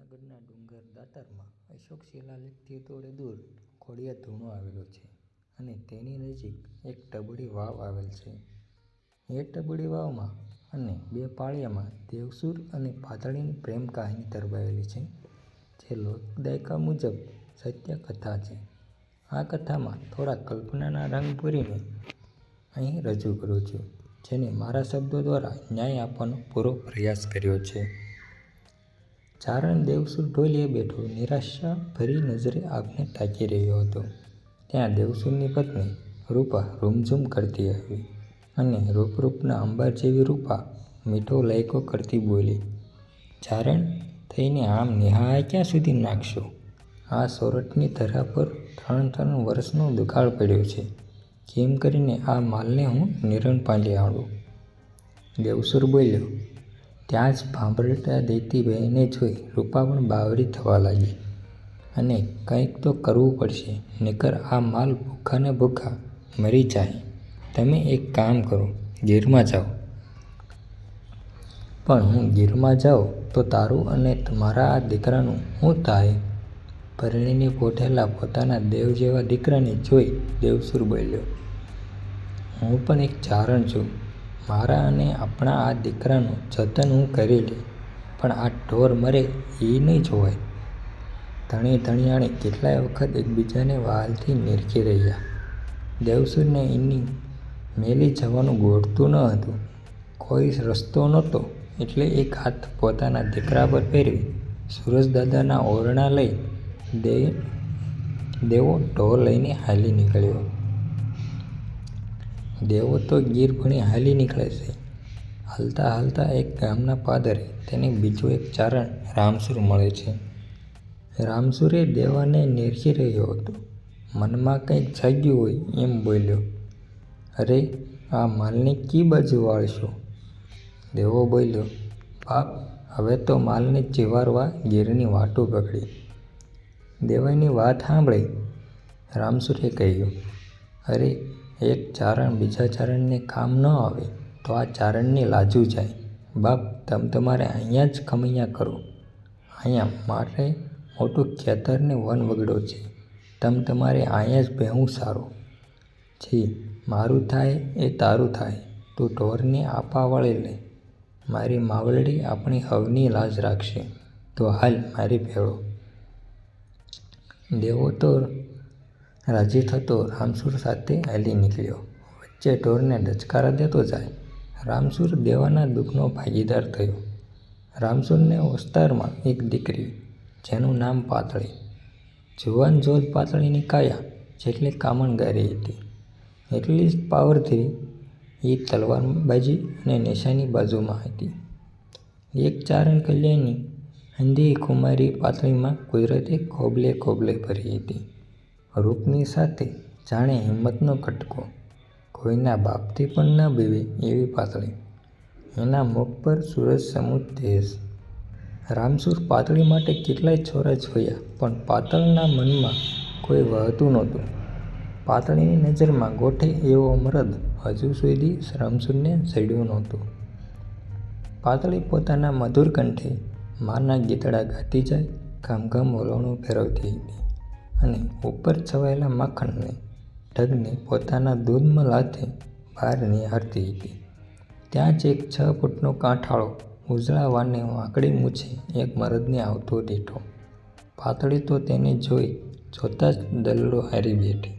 જૂનાગઢના ડુંગર દાતારમાં અશોક શિલાલેખથી થોડે દૂર ખોડિયાર ધૂણો આવેલો છે અને તેની નજીક એક ટબુડી વાવ આવેલ છે. એ ટબુડી વાવમાં અને બે પાળિયામાં દેવસુર અને પાતળીની પ્રેમ કહાની તરવાયેલી છે, જે લોકદાયકા મુજબ સત્ય કથા છે. આ કથામાં થોડા કલ્પનાના રંગ પૂરીને અહીં રજૂ કરું છું, જેને મારા શબ્દો દ્વારા ન્યાય આપવાનો પૂરો પ્રયાસ કર્યો છે. ચારણ દેવસુર ઢોલીએ બેઠો નિરાશા ભરી નજરે આગને તાકી રહ્યો હતો. ત્યાં દેવસુરની પત્ની રૂપા રૂમઝૂમ કરતી આવી અને રૂપરૂપના અંબાર જેવી રૂપા મીઠો લહેકો કરતી બોલી, ચારણ થઈને આમ નિહાળ ક્યાં સુધી નાખશો? આ સોરઠની ધરા પર 3 વર્ષનો દુકાળ પડ્યો છે. કેમ કરીને આ માલને હું નિરણ પાંડી આણું? દેવસુર બોલ્યો. ત્યાં જ ભાંભરતા દેતી બહેને જોઈ રૂપા પણ બાવરી થવા લાગી અને કંઈક તો કરવું પડશે, નહીંતર આ માલ ભૂખાને ભૂખા મરી જાય. તમે એક કામ કરો, ગીરમાં જાઓ. પણ હું ગીરમાં જાઉં તો તારું અને મારા આ દીકરાનું શું થાય? પરણીને પોઠેલા પોતાના દેવ જેવા દીકરાને જોઈ દેવસુર બોલ્યો, હું પણ એક ચારણ છું. મારા અને આપણા આ દીકરાનું જતન હું કરી લે, પણ આ ઢોર મરે એ નહીં જોવાય. ધણી ધણિયાણી કેટલાય વખત એકબીજાને વહાલથી નીરખી રહ્યા. દેવસુરને એની મેલી જવાનું ગોઠતું ન હતું. કોઈ રસ્તો નહોતો એટલે એક હાથ પોતાના દીકરા પર ફેરવી સુરજદાદાના ઓરણા લઈ દેવો ઢોર લઈને હાલી નીકળ્યો. દેવો તો ગીર ભણી હાલી નીકળે છે. હાલતા હાલતા એક ગામના પાદરે તેને બીજો એક ચારણ રામસુર મળે છે. રામસુરે દેવાને નીરખી રહ્યો હતો. મનમાં કંઈક જાગ્યું હોય એમ બોલ્યો, અરે આ માલને કી બાજુ વાળશો? દેવો બોલ્યો, બાપ હવે તો માલને ચીવારવા ગીરની વાટું પકડી. દેવાની વાત સાંભળી રામસુરે કહ્યું, અરે એક ચારણ બીજા ચારણને કામ ન આવે તો આ ચારણની લાજુ જાય. બાપ તમારે અહીંયા જ ખમૈયા કરો. અહીંયા માટે મોટું ખેતર ને વન વગડો છે. તમારે અહીંયા જ બેહવું સારું. જી મારું થાય એ તારું થાય. તું ઢોરને આપા વળી લે. મારી માવલડી આપણી હવની લાજ રાખશે તો હાલ મારી ભેળો. દેવો તો રાજી થતો રામસુર સાથે હાલી નીકળ્યો. વચ્ચે ઢોરને ડચકારા દેતો જાય. રામસુર દેવાના દુઃખનો ભાગીદાર થયો. રામસુરને વસ્તારમાં એક દીકરી, જેનું નામ પાતળી. જુવાન જોધ પાતળીની કાયા જેટલી કામણગારી હતી, એટલી જ પાવરથી એ તલવારબાજી અને નિશાની બાજુમાં હતી. એક ચારણ કલ્યાણની અંધી કુમારી પાતળીમાં કુદરતે ખોબલે ખોબલે ભરી હતી. રૂપની સાથે જાણે હિંમતનો કટકો. કોઈના બાપથી પણ ન બીવે એવી પાતળી. એના મુખ પર સૂરજ સમૂહ તેજ. રામસુર પાતળી માટે કેટલાય છોરા જોયા, પણ પાતળના મનમાં કોઈ વહતું નહોતું. પાતળીની નજરમાં ગોઠે એવો મરદ હજુ સુધી રામસુરને જડ્યો નહોતો. પાતળી પોતાના મધુર કંઠે માના ગીતડા ગાતી જાય, ઘમ ઘમ વલોણું ફેરવતી હતી અને ઉપર છવાયેલા માખણને ઢગને પોતાના દૂધમલ હાથે બહાર નિહાળતી હતી. ત્યાં જ એક 6 ફૂટનો કાંઠાળો ઉજળા વાને વાંકડી મૂછે એક મરદને આવતો દીઠો. પાતળી તો તેને જોતા જ દલ્લો હારી બેઠી.